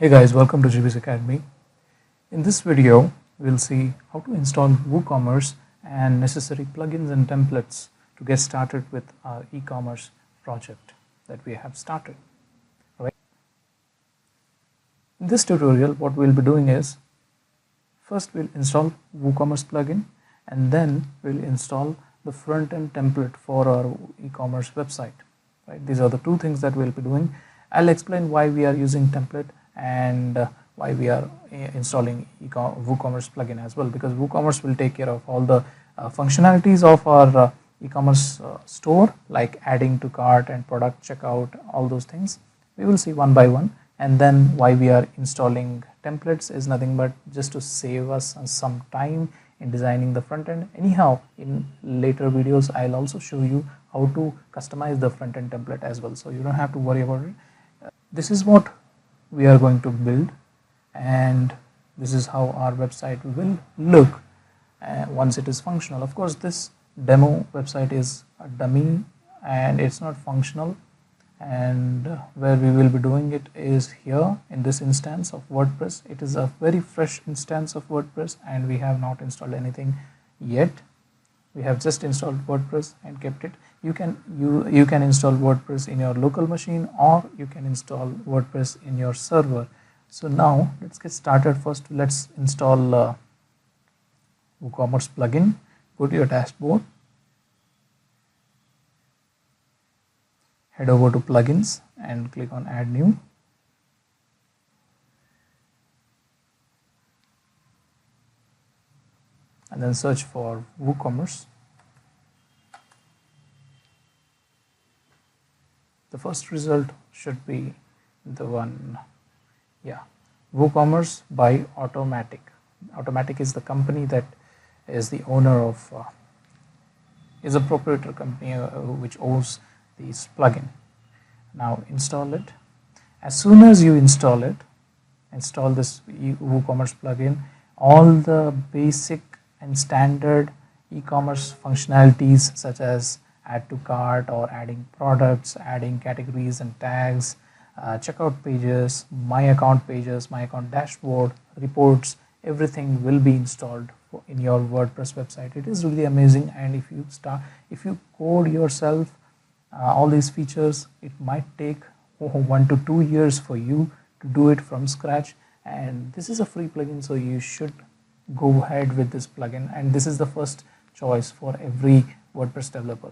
Hey guys, welcome to GB's Academy. In this video, we'll see how to install WooCommerce and necessary plugins and templates to get started with our e-commerce project that we have started. Right? In this tutorial, what we'll be doing is, first we'll install WooCommerce plugin and then we'll install the front-end template for our e-commerce website. Right? These are the two things that we'll be doing. I'll explain why we are using template and why we are installing WooCommerce plugin as well, because WooCommerce will take care of all the functionalities of our e-commerce store, like adding to cart and product checkout, all those things. We will see one by one, and then why we are installing templates is nothing but just to save us some time in designing the front end. Anyhow, in later videos I'll also show you how to customize the front end template as well, so you don't have to worry about it. This is what we are going to build, and this is how our website will look once it is functional. Of course, this demo website is a dummy and it's not functional, and where we will be doing it is here in this instance of WordPress. It is a very fresh instance of WordPress and we have not installed anything yet. We have just installed WordPress and kept it. You can install WordPress in your local machine, or you can install WordPress in your server. So now let's get started. First, let's install WooCommerce plugin. Go to your dashboard, head over to plugins and click on add new. And then search for WooCommerce. The first result should be the one, WooCommerce by Automatic. Automatic is the company that is the owner of, is a proprietor company which owns this plugin. Now install it. As soon as you install it, install this WooCommerce plugin, all the basic and standard e-commerce functionalities such as add to cart or adding products, adding categories and tags, checkout pages, my account dashboard, reports, everything will be installed in your WordPress website. It is really amazing, and if you code yourself all these features, it might take 1 to 2 years for you to do it from scratch. And this is a free plugin, so you should go ahead with this plugin, and this is the first choice for every WordPress developer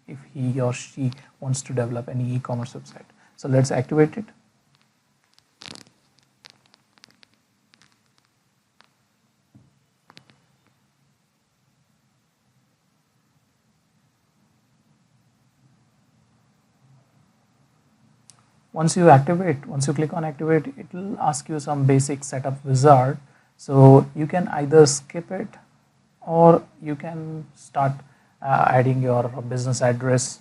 if he or she wants to develop any e-commerce website. So let's activate it. Once you click on activate, it will ask you some basic setup wizard. So you can either skip it, or you can start adding your business address.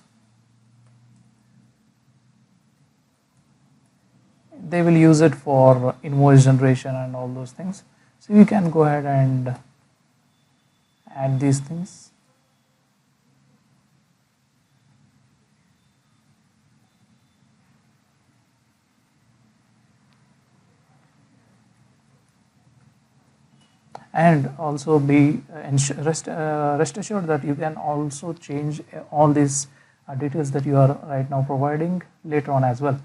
They will use it for invoice generation and all those things. So you can go ahead and add these things. And also rest assured that you can also change all these details that you are right now providing later on as well.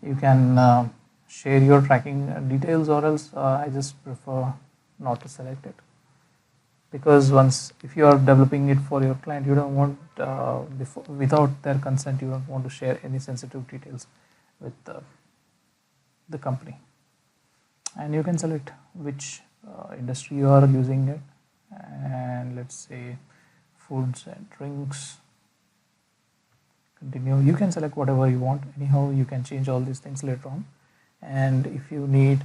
You can share your tracking details, or else I just prefer not to select it, because if you are developing it for your client, you don't want without their consent, you don't want to share any sensitive details with the company. And you can select which industry you are using it, and let's say foods and drinks. Continue. You can select whatever you want. Anyhow, you can change all these things later on. And if you need,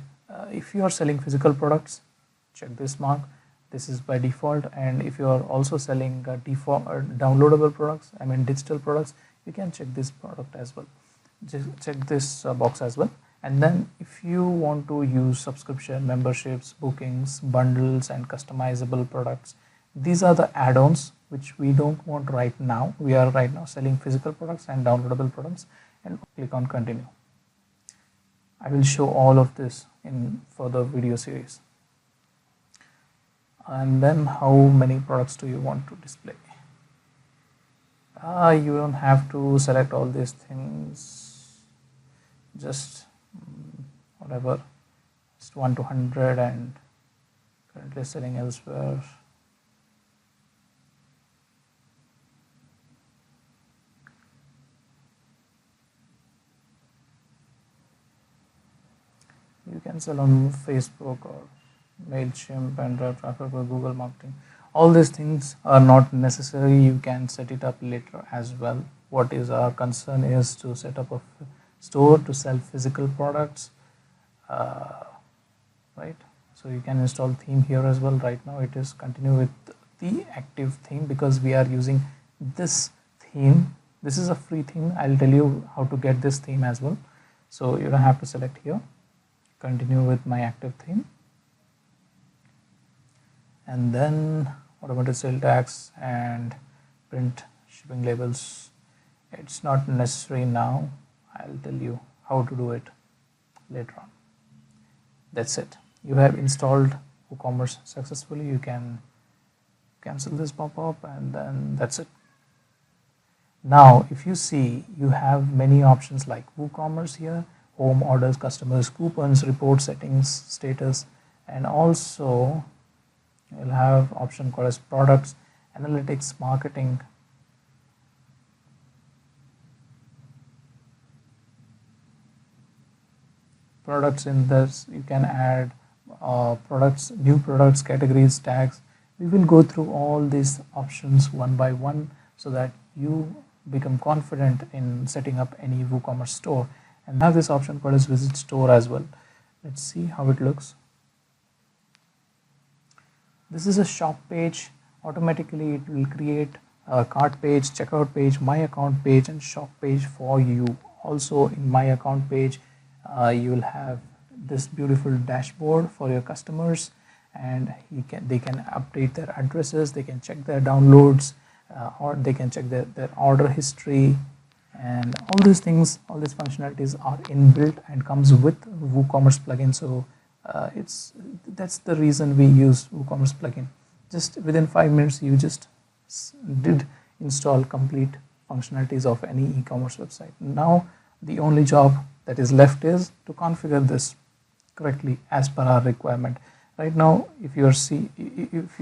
if you are selling physical products, check this mark. This is by default. And if you are also selling downloadable products, digital products, you can check this product as well. Just check this box as well. And then if you want to use subscription, memberships, bookings, bundles, and customizable products, these are the add-ons which we don't want right now. We are right now selling physical products and downloadable products, and click on continue. I will show all of this in further video series. And then how many products do you want to display? You don't have to select all these things, just whatever, just 1 to 100 and currently selling elsewhere. You can sell on Facebook or MailChimp and drive traffic or Google Marketing. All these things are not necessary. You can set it up later as well. What is our concern is to set up a store to sell physical products, right? So you can install theme here as well. Right now it is continue with the active theme because we are using this theme. This is a free theme. I'll tell you how to get this theme as well. So you don't have to select here. Continue with my active theme, and then automated sale tax and print shipping labels. It's not necessary now. I'll tell you how to do it later on. That's it. You have installed WooCommerce successfully. You can cancel this pop-up, and then that's it. Now if you see, you have many options like WooCommerce here: home, orders, customers, coupons, report, settings, status, and also you'll have option called as products, analytics, marketing. Products, in this you can add products, new products, categories, tags. We will go through all these options one by one so that you become confident in setting up any WooCommerce store. And have this option called as visit store as well. Let's see how it looks. This is a shop page. Automatically it will create a cart page, checkout page, my account page, and shop page for you. Also in my account page you will have this beautiful dashboard for your customers, and they can update their addresses, they can check their downloads, or they can check their order history. And all these things, all these functionalities are inbuilt and comes with WooCommerce plugin. So that's the reason we use WooCommerce plugin. Just within 5 minutes you just did install complete functionalities of any e-commerce website. Now the only job that is left is to configure this correctly as per our requirement. Right now if you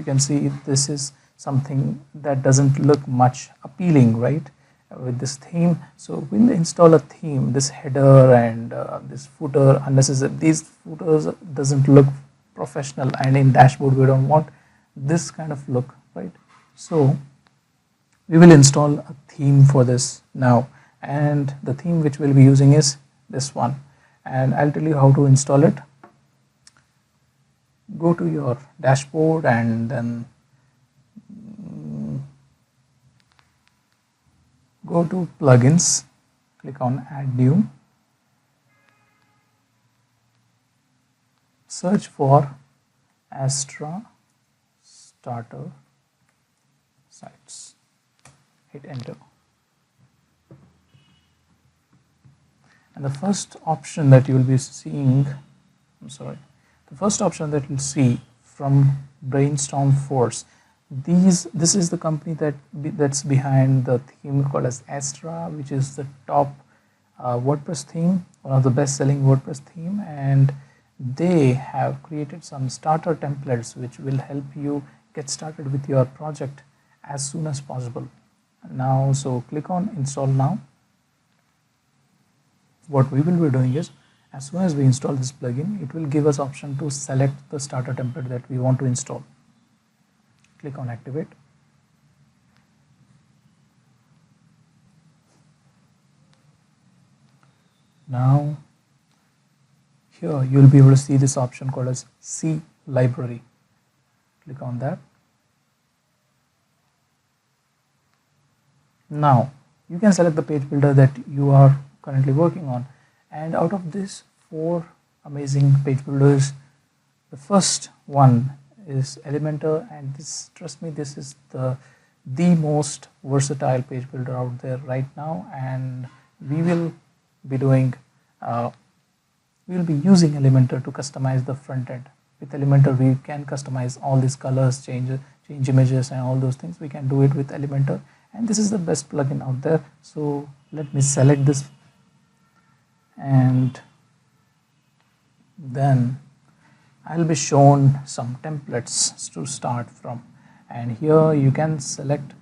can see, this is something that doesn't look much appealing, right, with this theme. So we'll install a theme, this header and this footer, unnecessary. These footers doesn't look professional, and in dashboard we don't want this kind of look, right? So we will install a theme for this now, and the theme which we'll be using is this one, and I'll tell you how to install it. Go to your dashboard and then go to plugins, click on add new, search for Astra starter sites, hit enter, and the first option that you will be seeing, the first option that you'll see from Brainstorm Force, this is the company that's behind the theme called as Astra, which is the top WordPress theme, one of the best-selling WordPress theme, and they have created some starter templates which will help you get started with your project as soon as possible. Now, so click on install now. What we will be doing is, as soon as we install this plugin, it will give us option to select the starter template that we want to install. Click on activate. Now here you will be able to see this option called as C library. Click on that. Now you can select the page builder that you are currently working on, and out of this 4 amazing page builders. The first one is Elementor, and this, trust me, this is the most versatile page builder out there right now, and we will be doing we will be using Elementor to customize the front end. With Elementor we can customize all these colors, change images and all those things. We can do it with Elementor, and this is the best plugin out there. So let me select this, and then I'll be shown some templates to start from, and here you can select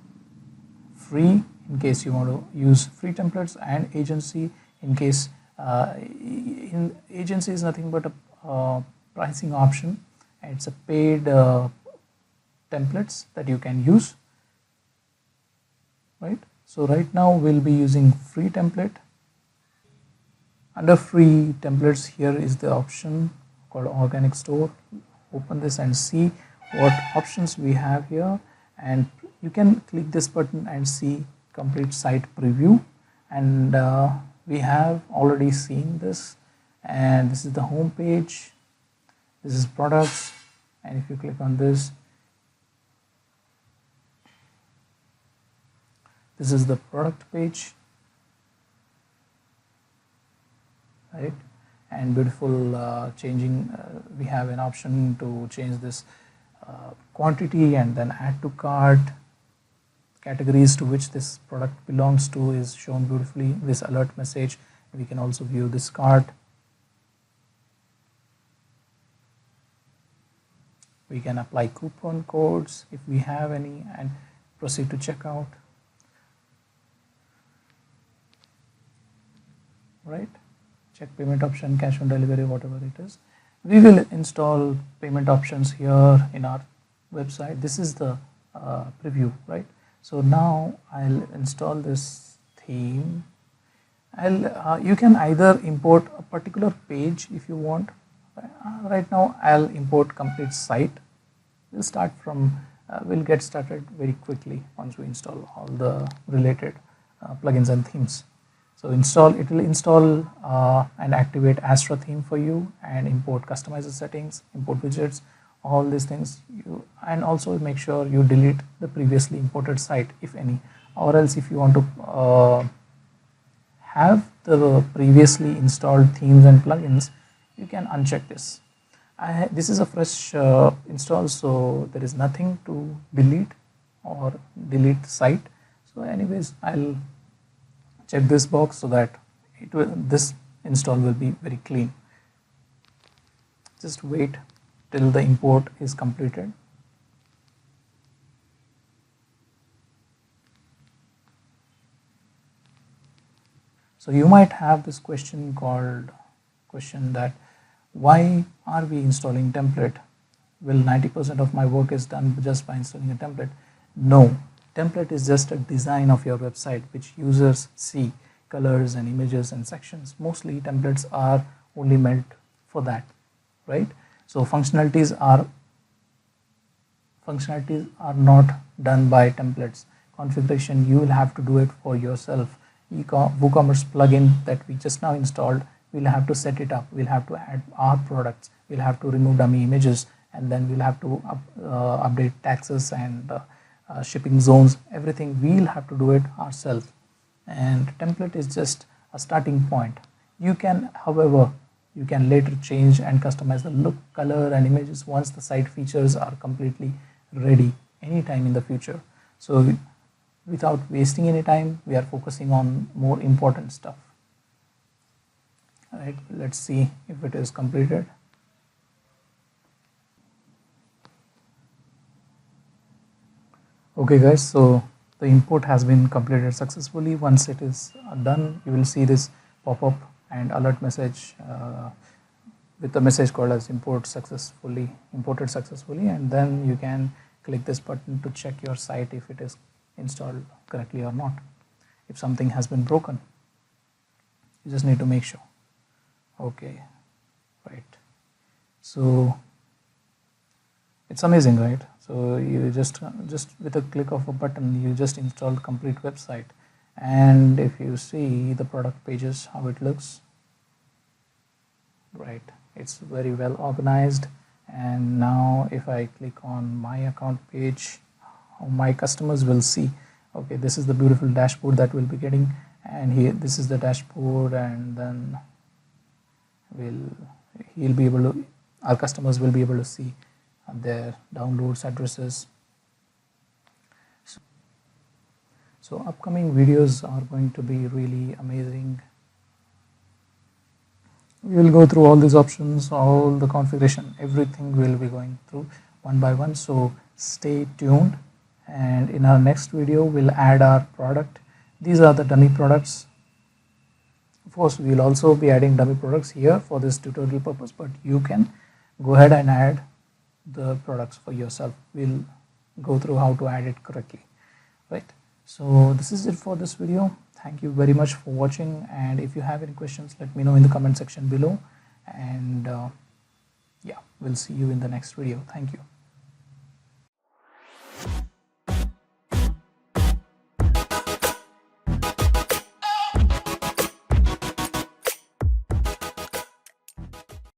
free in case you want to use free templates, and agency in case agency is nothing but a pricing option, and it's a paid templates that you can use, right? So right now we'll be using free template. Under free templates, here is the option called organic store. Open this and see what options we have here, and you can click this button and see complete site preview, and we have already seen this, and this is the home page, this is products, and if you click on this, this is the product page, right? And beautiful changing, we have an option to change this quantity and then add to cart. Categories to which this product belongs to is shown beautifully. This alert message, we can also view this cart. We can apply coupon codes if we have any, and proceed to checkout, right? Check payment option, cash on delivery, whatever it is. We will install payment options here in our website. This is the preview, right? So now I'll install this theme. You can either import a particular page if you want. Right now I'll import complete site. We'll start from we'll get started very quickly once we install all the related plugins and themes. So it will install and activate Astra theme for you, and import customizer settings, import widgets, all these things. And also make sure you delete the previously imported site if any, or else if you want to have the previously installed themes and plugins, you can uncheck this. This is a fresh install, so there is nothing to delete or delete site. So anyways, I'll check this box so that this install will be very clean. Just wait till the import is completed. So you might have this question that why are we installing template? Will 90% of my work is done just by installing a template? No, template is just a design of your website which users see, colors and images and sections. Mostly templates are only meant for that, right? So functionalities are not done by templates. Configuration, you will have to do it for yourself. WooCommerce plugin that we just now installed, we'll have to set it up, we'll have to add our products, we'll have to remove dummy images, and then we'll have to update taxes and shipping zones. Everything we'll have to do it ourselves, and template is just a starting point. You can, however, you can later change and customize the look, color and images once the site features are completely ready anytime in the future. So without wasting any time, we are focusing on more important stuff. All right, let's see if it is completed. Okay guys, so the import has been completed successfully. Once it is done, you will see this pop-up and alert message with the message called as imported successfully, and then you can click this button to check your site if it is installed correctly or not. If something has been broken, you just need to make sure. Okay, right. So it's amazing, right? So you just with a click of a button, you just install complete website. And if you see the product pages, how it looks, right? It's very well organized. And now if I click on my account page, my customers will see, okay, this is the beautiful dashboard that we'll be getting, and here this is the dashboard, and then he'll be able to, our customers will be able to see their downloads addresses. So upcoming videos are going to be really amazing. We will go through all these options, all the configuration, everything we'll be going through one by one. So stay tuned, and in our next video we'll add our product. These are the dummy products. Of course, we'll also be adding dummy products here for this tutorial purpose, but you can go ahead and add the products for yourself. We'll go through how to add it correctly, right? So this is it for this video. Thank you very much for watching, and if you have any questions, let me know in the comment section below, and yeah, we'll see you in the next video. Thank you.